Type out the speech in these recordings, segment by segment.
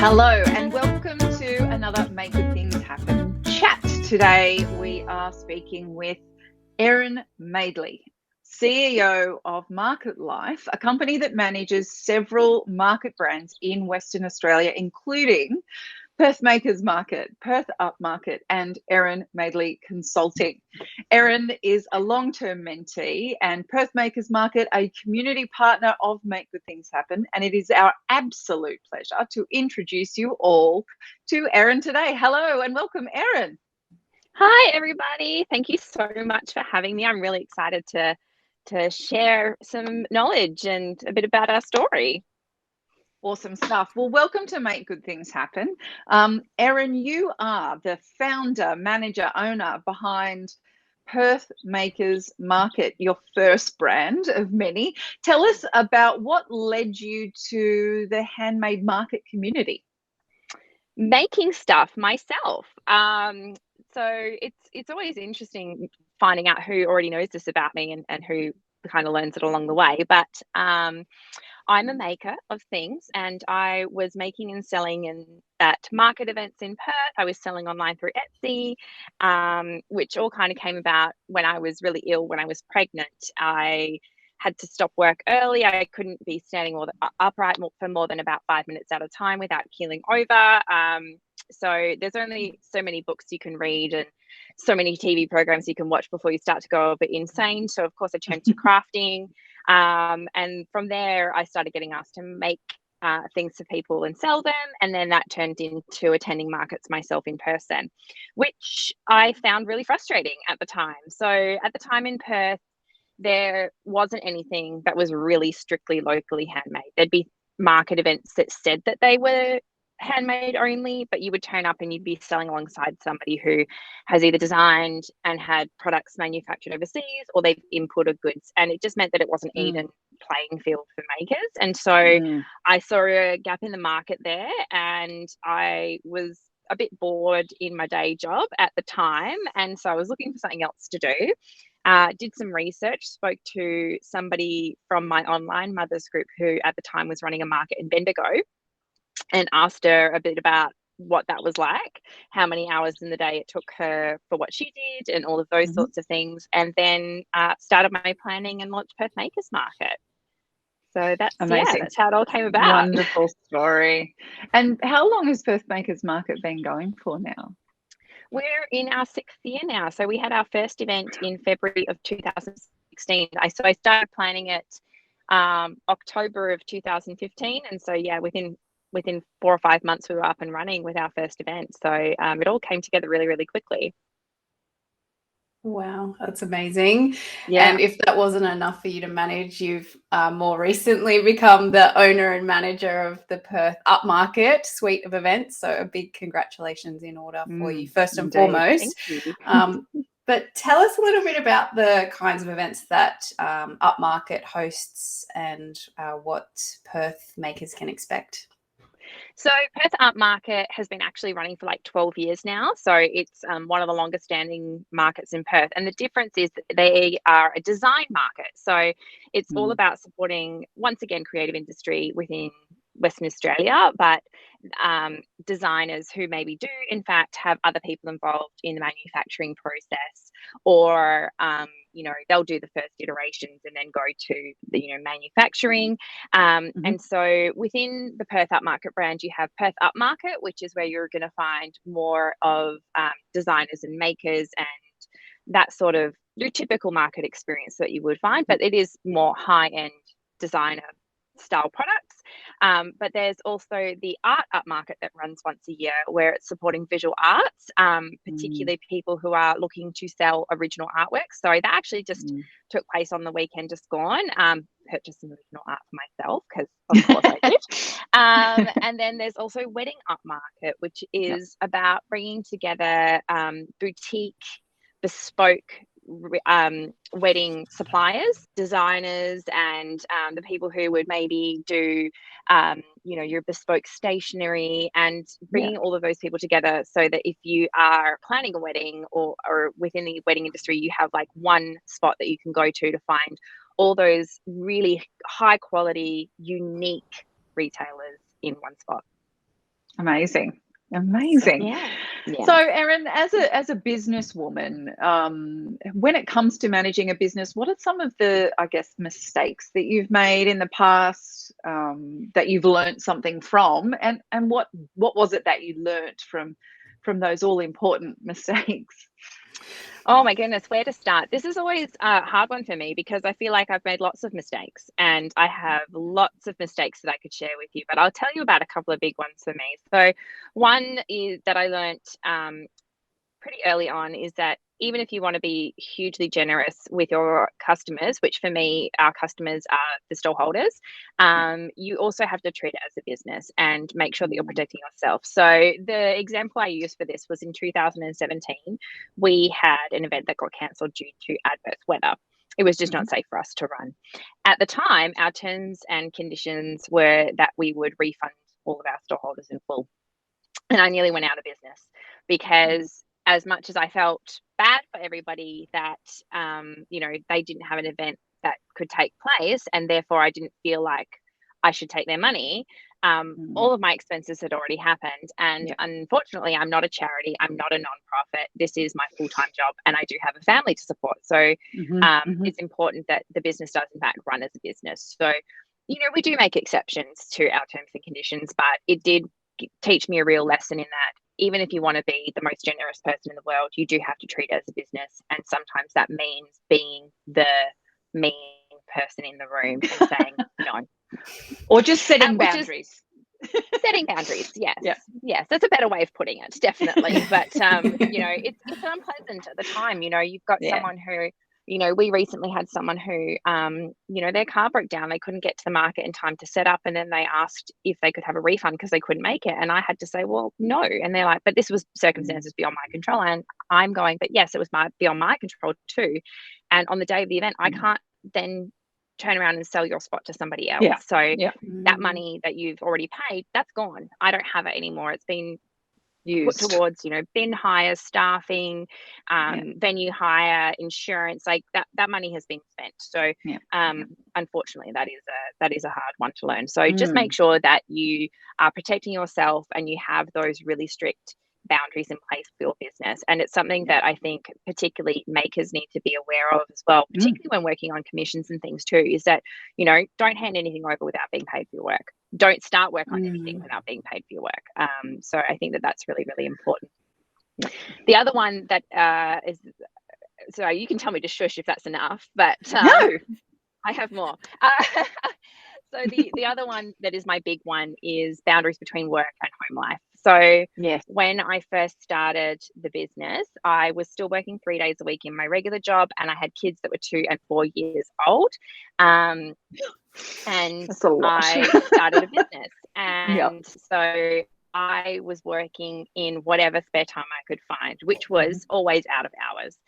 Hello and welcome to another Make Good Things Happen chat. Today we are speaking with Erin Madeley, CEO of MarketLife, a company that manages several market brands in Western Australia, including Perth Makers Market, Perth Up Market, and Erin Madeley Consulting. Erin is a long-term mentee and Perth Makers Market, a community partner of Make Good Things Happen. And it is our absolute pleasure to introduce you all to Erin today. Hello and welcome, Erin. Hi, everybody. Thank you so much for having me. I'm really excited to share some knowledge and a bit about our story. Awesome stuff. Well, welcome to Make Good Things Happen. Erin, you are the founder, manager, owner behind Perth Makers Market, your first brand of many. Tell us about what led you to the handmade market community. Making stuff myself. So it's always interesting finding out who already knows this about me and who kind of learns it along the way. But I'm a maker of things, and I was making and selling at market events in Perth. I was selling online through Etsy, which all kind of came about when I was really ill, when I was pregnant. I had to stop work early. I couldn't be standing upright for more than about 5 minutes at a time without keeling over. So there's only so many books you can read and so many TV programs you can watch before you start to go a bit insane. So of course I turned to crafting. And from there, I started getting asked to make things for people and sell them. And then that turned into attending markets myself in person, which I found really frustrating at the time. So at the time in Perth, there wasn't anything that was really strictly locally handmade. There'd be market events that said that they were handmade only, but you would turn up and you'd be selling alongside somebody who has either designed and had products manufactured overseas, or they've imported goods, and it just meant that it wasn't even playing field for makers. And so I saw a gap in the market there, and I was a bit bored in my day job at the time, and so I was looking for something else to do. Did some research, spoke to somebody from my online mothers group who at the time was running a market in Bendigo, and asked her a bit about what that was like, how many hours in the day it took her for what she did, and all of those sorts of things. And then started my planning and launched Perth Makers Market. So that's amazing. Yeah, that's how it all came about. Wonderful story. And how long has Perth Makers Market been going for now? We're in our 6th year now. So we had our first event in February of 2016. So I started planning it October of 2015. And so, yeah, within 4 or 5 months, we were up and running with our first event. So it all came together really, really quickly. Wow, that's amazing. Yeah. And if that wasn't enough for you to manage, you've more recently become the owner and manager of the Perth Up Market suite of events. So a big congratulations in order for you, first and foremost. Thank you. But tell us a little bit about the kinds of events that Up Market hosts and what Perth makers can expect. So Perth Up Market has been actually running for like 12 years now. So it's one of the longest standing markets in Perth. And the difference is that they are a design market. So it's all about supporting, once again, creative industry within Western Australia, but designers who maybe do, in fact, have other people involved in the manufacturing process, or they'll do the first iterations and then go to the manufacturing. And so within the Perth Up Market brand, you have Perth Up Market, which is where you're going to find more of designers and makers and that sort of your typical market experience that you would find, but it is more high-end designer style products. But there's also the Art Up Market that runs once a year, where it's supporting visual arts, particularly people who are looking to sell original artwork. So that actually just took place on the weekend just gone. Purchased some original art for myself, because of course I did. And then there's also Wedding Up Market, which is about bringing together boutique, bespoke wedding suppliers, designers, and the people who would maybe do your bespoke stationery, and bringing all of those people together so that if you are planning a wedding or within the wedding industry, you have like one spot that you can go to find all those really high quality, unique retailers in one spot. Amazing. Yeah. So, Erin, as a businesswoman, when it comes to managing a business, what are some of the, I guess, mistakes that you've made in the past, that you've learned something from, and what was it that you learnt from those all important mistakes? Oh my goodness, where to start? This is always a hard one for me because I feel like I've made lots of mistakes and I have lots of mistakes that I could share with you, but I'll tell you about a couple of big ones for me. So, one is that I learnt pretty early on is that even if you want to be hugely generous with your customers, which for me, our customers are the stallholders, you also have to treat it as a business and make sure that you're protecting yourself. So the example I used for this was in 2017, we had an event that got cancelled due to adverse weather. It was just not safe for us to run. At the time, our terms and conditions were that we would refund all of our stallholders in full. And I nearly went out of business because as much as I felt bad for everybody that, they didn't have an event that could take place and therefore I didn't feel like I should take their money, all of my expenses had already happened. And unfortunately, I'm not a charity. I'm not a nonprofit. This is my full-time job and I do have a family to support. So it's important that the business does in fact run as a business. So, we do make exceptions to our terms and conditions, but it did teach me a real lesson in that even if you want to be the most generous person in the world, you do have to treat it as a business. And sometimes that means being the mean person in the room and saying no. Or just setting boundaries. Setting boundaries, yes. Yes, that's a better way of putting it, definitely. But, it's unpleasant at the time. You've got someone who, we recently had someone who, their car broke down. They couldn't get to the market in time to set up. And then they asked if they could have a refund because they couldn't make it. And I had to say, well, no. And they're like, but this was circumstances beyond my control. And I'm going, but yes, it was beyond my control too. And on the day of the event, I can't then turn around and sell your spot to somebody else. So that money that you've already paid, that's gone. I don't have it anymore. It's been used put towards, bin hire, staffing, venue hire, insurance, like that money has been spent. So unfortunately that is a hard one to learn. So just make sure that you are protecting yourself and you have those really strict boundaries in place for your business. And it's something that I think particularly makers need to be aware of as well, particularly when working on commissions and things too, is that, don't hand anything over without being paid for your work. Don't start work on anything without being paid for your work. So I think that that's really, really important. The other one that is, so you can tell me to shush if that's enough, but no. I have more. So the other one that is my big one is boundaries between work and home life. So when I first started the business, I was still working 3 days a week in my regular job and I had kids that were 2 and 4 years old. And I started a business. And so I was working in whatever spare time I could find, which was always out of hours.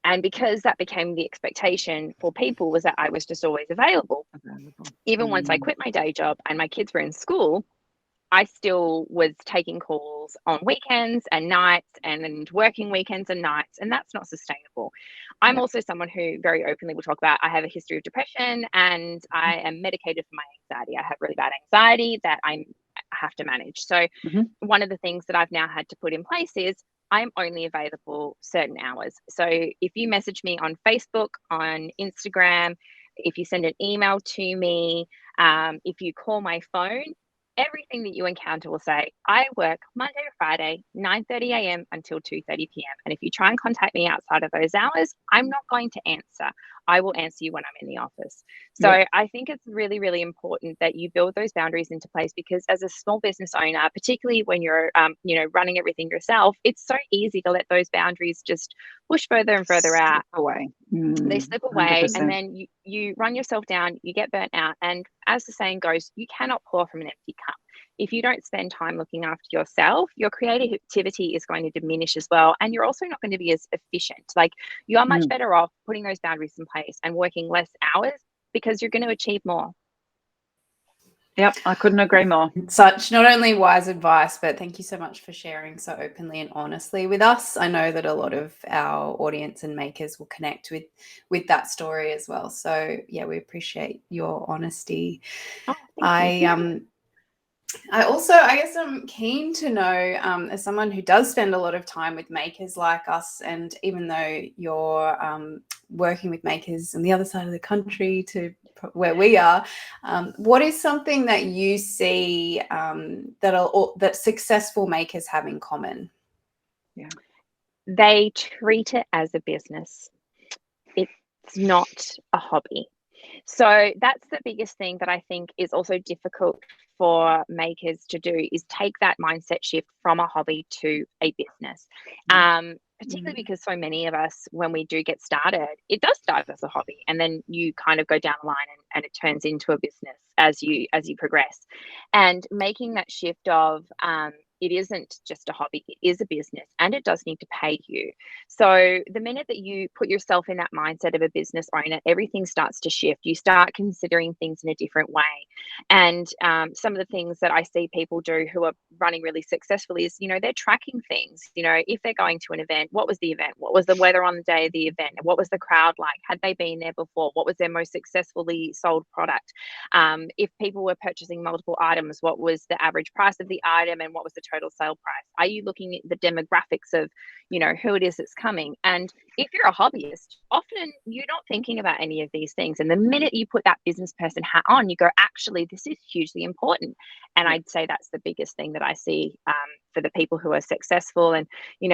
And because that became the expectation for people was that I was just always available. Even once I quit my day job and my kids were in school, I still was taking calls on weekends and nights and working weekends and nights, and that's not sustainable. I'm also someone who very openly will talk about I have a history of depression and I am medicated for my anxiety. I have really bad anxiety that I have to manage. So one of the things that I've now had to put in place is I'm only available certain hours. So if you message me on Facebook, on Instagram, if you send an email to me, if you call my phone, everything that you encounter will say, I work Monday to Friday, 9:30 a.m. until 2:30 p.m. And if you try and contact me outside of those hours, I'm not going to answer. I will answer you when I'm in the office. So I think it's really, really important that you build those boundaries into place because as a small business owner, particularly when you're, running everything yourself, it's so easy to let those boundaries just push further and further out. Away. They slip away 100%. and then you run yourself down, you get burnt out. And as the saying goes, you cannot pour from an empty cup. If you don't spend time looking after yourself, your creativity is going to diminish as well. And you're also not going to be as efficient. Like you are much better off putting those boundaries in place and working less hours because you're going to achieve more. Yep, I couldn't agree more. Such not only wise advice, but thank you so much for sharing so openly and honestly with us. I know that a lot of our audience and makers will connect with that story as well. So yeah, we appreciate your honesty. I guess I'm keen to know, as someone who does spend a lot of time with makers like us, and even though you're working with makers on the other side of the country to where we are, what is something that you see that successful makers have in common? Yeah. They treat it as a business. It's not a hobby. So that's the biggest thing that I think is also difficult for makers to do, is take that mindset shift from a hobby to a business. Particularly because so many of us, when we do get started, it does start as a hobby, and then you kind of go down the line and it turns into a business as you progress. And making that shift of it isn't just a hobby, it is a business, and it does need to pay you. So the minute that you put yourself in that mindset of a business owner, everything starts to shift. You start considering things in a different way. And some of the things that I see people do who are running really successfully is, they're tracking things. If they're going to an event, what was the event? What was the weather on the day of the event? What was the crowd like? Had they been there before? What was their most successfully sold product? If people were purchasing multiple items, what was the average price of the item and what was the total sale price? Are you looking at the demographics of, who it is that's coming? And if you're a hobbyist, often you're not thinking about any of these things. And the minute you put that business person hat on, you go, actually, this is hugely important. And I'd say that's the biggest thing that I see for the people who are successful. And,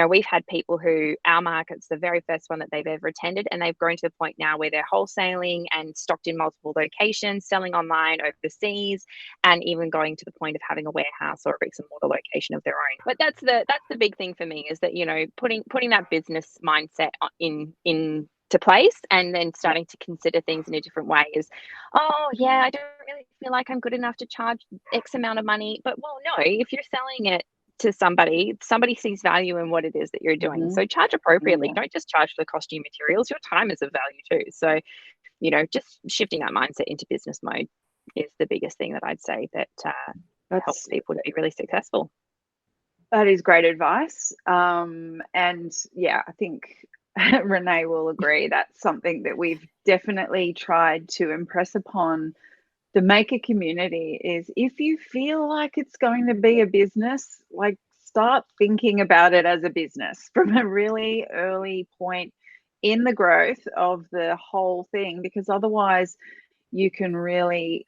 we've had people who, our market's the very first one that they've ever attended, and they've grown to the point now where they're wholesaling and stocked in multiple locations, selling online, overseas, and even going to the point of having a warehouse or a bricks and mortar location of their own. But that's the big thing for me, is that, putting that business mindset into place, and then starting to consider things in a different way. Is, oh yeah, I don't really feel like I'm good enough to charge X amount of money. But well, no, if you're selling it to somebody sees value in what it is that you're doing. So charge appropriately. Don't just charge for the costume materials. Your time is of value too. So, just shifting that mindset into business mode is the biggest thing that I'd say that helps people to be really successful. That is great advice. And yeah, I think Renee will agree. That's something that we've definitely tried to impress upon the maker community, is if you feel like it's going to be a business, like, start thinking about it as a business from a really early point in the growth of the whole thing, because otherwise you can really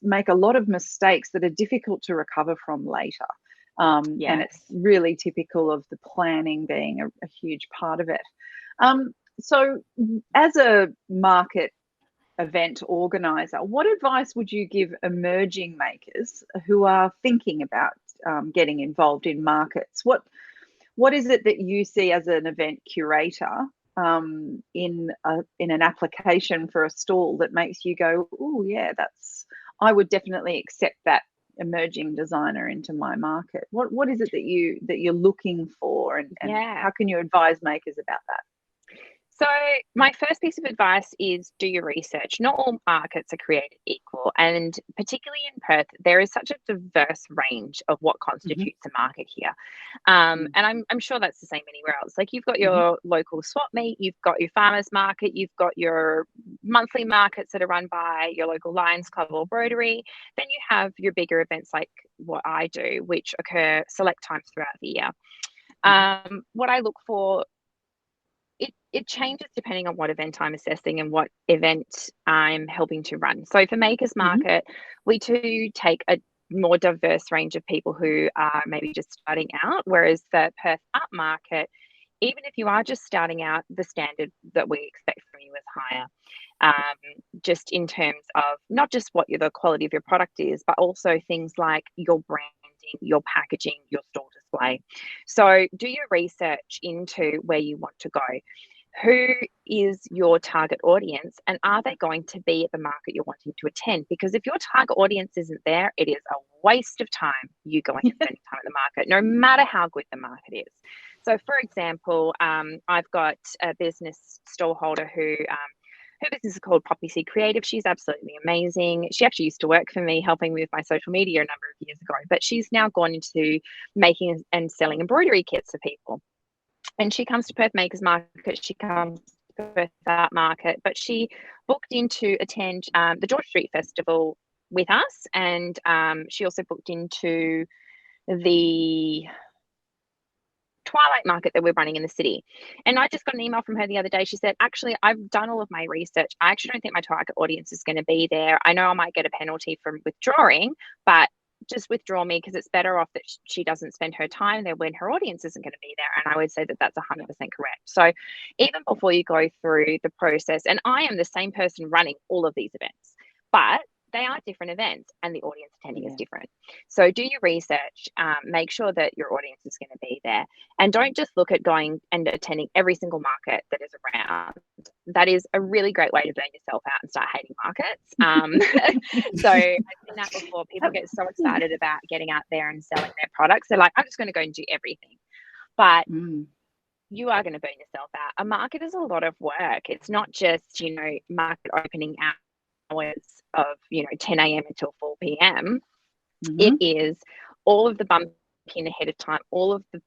make a lot of mistakes that are difficult to recover from later. And it's really typical of the planning being a huge part of it. So as a market event organizer, what advice would you give emerging makers who are thinking about getting involved in markets? What is it that you see as an event curator in an application for a stall that makes you go, oh yeah, I would definitely accept that emerging designer into my market? What is it that you're looking for, and how can you advise makers about that? So my first piece of advice is do your research. Not all markets are created equal. And particularly in Perth, there is such a diverse range of what constitutes a market here. And I'm sure that's the same anywhere else. Like, you've got your local swap meet, you've got your farmers market, you've got your monthly markets that are run by your local Lions Club or Rotary. Then you have your bigger events like what I do, which occur select times throughout the year. What I look for, it changes depending on what event I'm assessing and what event I'm helping to run. So for Makers Market, we do take a more diverse range of people who are maybe just starting out, whereas for Perth Up Market, even if you are just starting out, the standard that we expect from you is higher, just in terms of not just what the quality of your product is, but also things like your branding, your packaging, your store display. So do your research into where you want to go. Who is your target audience, and are they going to be at the market you're wanting to attend? Because if your target audience isn't there, it is a waste of time you going and spending time at the market, no matter how good the market is. So, for example, I've got a business stallholder who her business is called Poppy Seed Creative. She's absolutely amazing. She actually used to work for me, helping me with my social media a number of years ago, but she's now gone into making and selling embroidery kits for people. And she comes to Perth Makers Market, she comes to Perth Up Market, but she booked in to attend the George Street Festival with us, and she also booked into the Twilight Market that we're running in the city. And I just got an email from her the other day. She said, actually, I've done all of my research. I actually don't think my target audience is going to be there. I know I might get a penalty from withdrawing, but just withdraw me, because it's better off that she doesn't spend her time there when her audience isn't going to be there. And I would say that that's 100% correct. So even before you go through the process, and I am the same person running all of these events, but they are different events and the audience attending is different. So do your research, make sure that your audience is going to be there, and don't just look at going and attending every single market that is around. That is a really great way to burn yourself out and start hating markets. So I've seen that before. People get so excited about getting out there and selling their products. They're like, I'm just going to go and do everything. But you are going to burn yourself out. A market is a lot of work. It's not just, market opening hours of 10 a.m. until 4 p.m. It is all of the bumping ahead of time, all of the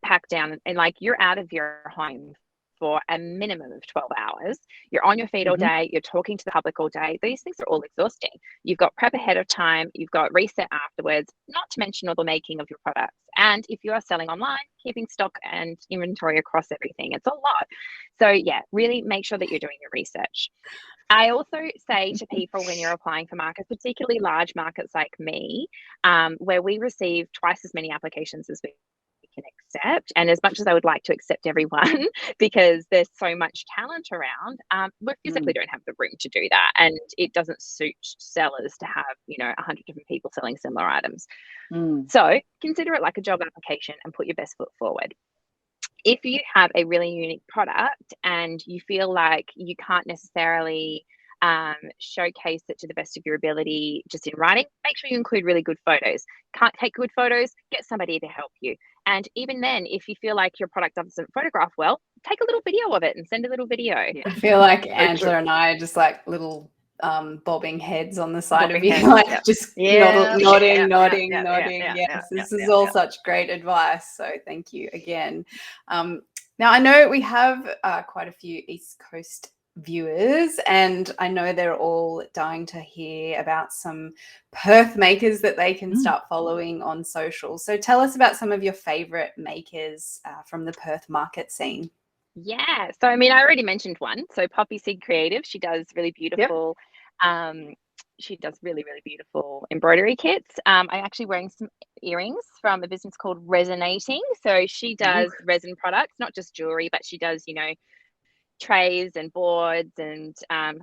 pack down, and like you're out of your home for a minimum of 12 hours. You're on your feet all day. You're talking to the public all day. These things are all exhausting. You've got prep ahead of time. You've got reset afterwards, not to mention all the making of your products. And if you are selling online, keeping stock and inventory across everything, it's a lot. So yeah, really make sure that you're doing your research. I also say to people, when you're applying for markets, particularly large markets like me, where we receive twice as many applications as we can accept, and as much as I would like to accept everyone because there's so much talent around, we physically don't have the room to do that, and it doesn't suit sellers to have 100 different people selling similar items. So consider it like a job application and put your best foot forward. If you have a really unique product and you feel like you can't necessarily showcase it to the best of your ability just in writing, make sure you include really good photos. Can't take good photos, get somebody to help you. And even then, if you feel like your product doesn't photograph well, take a little video of it and send a little video. I feel like Angela and I are just like little bobbing heads on the side of you, like just nodding. Yes, this is all such great advice. So thank you again. Now I know we have quite a few East Coast viewers, and I know they're all dying to hear about some Perth makers that they can start following on social. So tell us about some of your favorite makers from the Perth market scene. Yeah, so I mean, I already mentioned one. So Poppy Seed Creative, she does really beautiful. She does really, really beautiful embroidery kits. I'm actually wearing some earrings from a business called Resonating. So she does resin products, not just jewelry, but she does, trays and boards and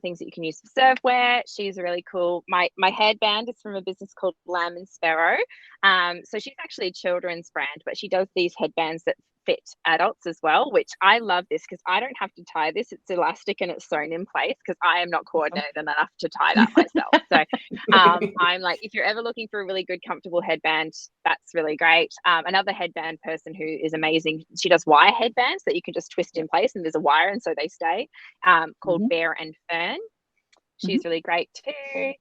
things that you can use for serveware. She's really cool. My headband is from a business called Lamb and Sparrow. So she's actually a children's brand, but she does these headbands that fit adults as well, which I love this because I don't have to tie this. It's elastic and it's sewn in place because I am not coordinated enough to tie that myself. So I'm like, if you're ever looking for a really good, comfortable headband, that's really great. Another headband person who is amazing, she does wire headbands that you can just twist in place and there's a wire and so they stay, called Bear and Fern. She's really great too.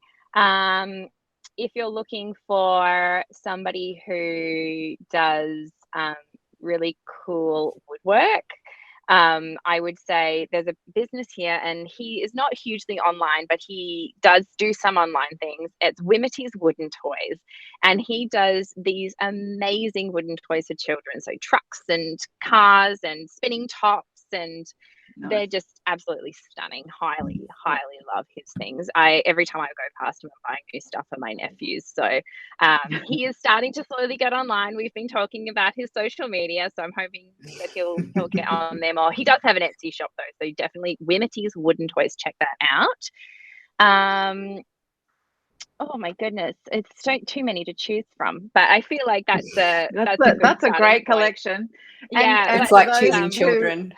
If you're looking for somebody who does really cool woodwork, I would say there's a business here, and he is not hugely online, but he does do some online things. It's Wimity's Wooden Toys, and he does these amazing wooden toys for children. So trucks and cars and spinning tops, and they're just absolutely stunning. Highly love his things. Every time I go past him, I'm buying new stuff for my nephews. So he is starting to slowly get online. We've been talking about his social media, so I'm hoping that he'll get on there more. He does have an Etsy shop though, so definitely Wimity's Wooden Toys. Check that out. Oh my goodness, it's too many to choose from, but I feel like that's a great collection. Yeah, it's like choosing children.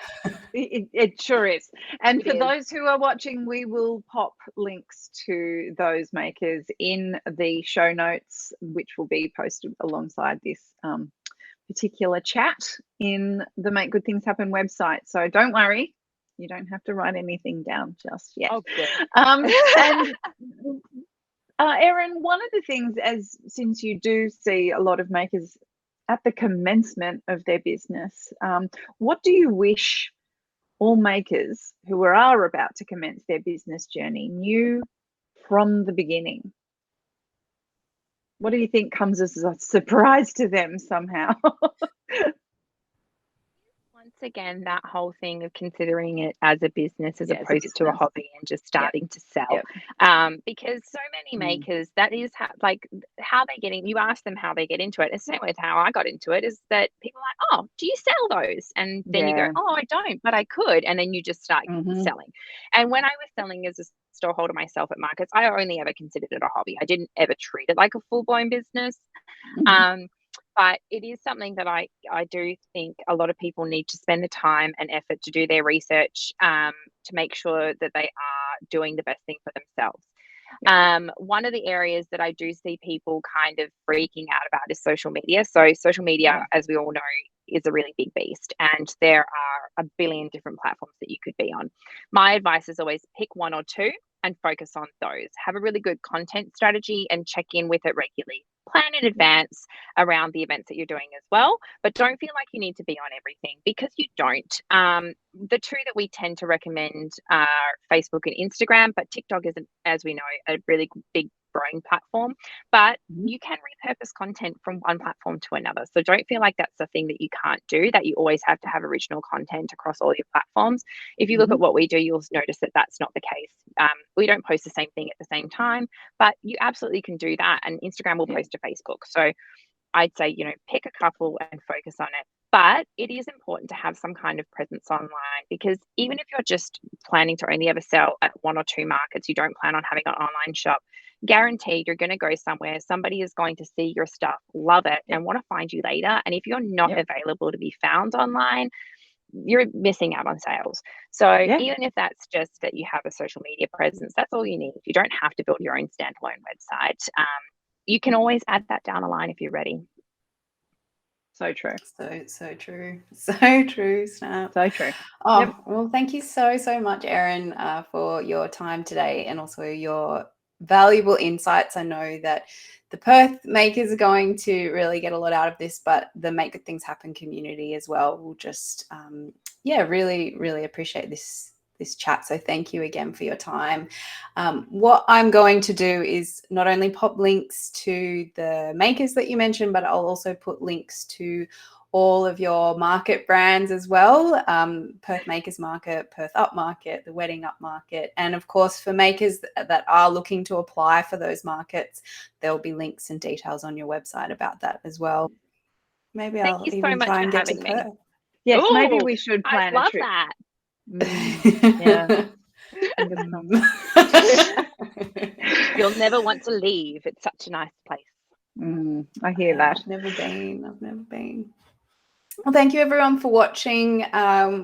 It sure is. And for is. those who are watching, we will pop links to those makers in the show notes, which will be posted alongside this particular chat in the Make Good Things Happen website. So don't worry, you don't have to write anything down just yet. Oh, good. And Erin, one of the things, since you do see a lot of makers at the commencement of their business, what do you wish all makers who are about to commence their business journey knew from the beginning What do you think comes as a surprise to them somehow? Once again, that whole thing of considering it as a business as Yeah, opposed to a hobby and just starting to sell. Because so many makers, that is how they get in. You ask them how they get into it. It's the same way as how I got into it, is that people are like, oh, do you sell those? And then you go, oh, I don't, but I could. And then you just start selling. And when I was selling as a storeholder myself at markets, I only ever considered it a hobby. I didn't ever treat it like a full-blown business. But it is something that I do think a lot of people need to spend the time and effort to do their research to make sure that they are doing the best thing for themselves. One of the areas that I do see people kind of freaking out about is social media. So social media, as we all know, is a really big beast, and there are a billion different platforms that you could be on. My advice is always pick one or two and focus on those. Have a really good content strategy and check in with it regularly. Plan in advance around the events that you're doing as well, but don't feel like you need to be on everything, because you don't. The two that we tend to recommend are Facebook and Instagram, but TikTok isn't, as we know, a really big growing platform, but you can repurpose content from one platform to another. So don't feel like that's the thing that you can't do, that you always have to have original content across all your platforms. If you look at what we do, you'll notice that that's not the case. We don't post the same thing at the same time, but you absolutely can do that. And Instagram will post to Facebook. So I'd say, pick a couple and focus on it. But it is important to have some kind of presence online, because even if you're just planning to only ever sell at one or two markets, you don't plan on having an online shop, guaranteed you're going to go somewhere, somebody is going to see your stuff, love it, and want to find you later. And if you're not available to be found online, you're missing out on sales. So even if that's just that you have a social media presence, that's all you need. You don't have to build your own standalone website. You can always add that down the line if you're ready. So true. So true. So true, Snap. So true. Oh, well, thank you so much, Erin, for your time today, and also your valuable insights. I know that the Perth makers are going to really get a lot out of this, but the Make Good Things Happen community as well will just, really appreciate this chat. So thank you again for your time. What I'm going to do is not only pop links to the makers that you mentioned, but I'll also put links to all of your market brands as well. Perth Makers Market, Perth Up Market, the Wedding Up Market. And of course, for makers that are looking to apply for those markets, there'll be links and details on your website about that as well. Maybe I'll even try and get to Perth. Yes, maybe we should plan a trip. I love that. You'll never want to leave. It's such a nice place. I hear that. I've never been. Well, thank you everyone for watching.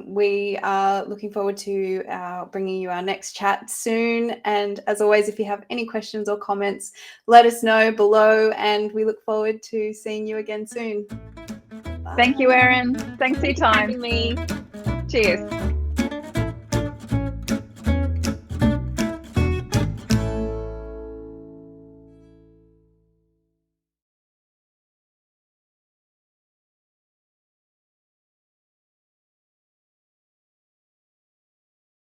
We are looking forward to bringing you our next chat soon. And as always, if you have any questions or comments, let us know below, and we look forward to seeing you again soon. Bye. Thank you, Erin. Thanks for your time. Thanks for having me. Cheers.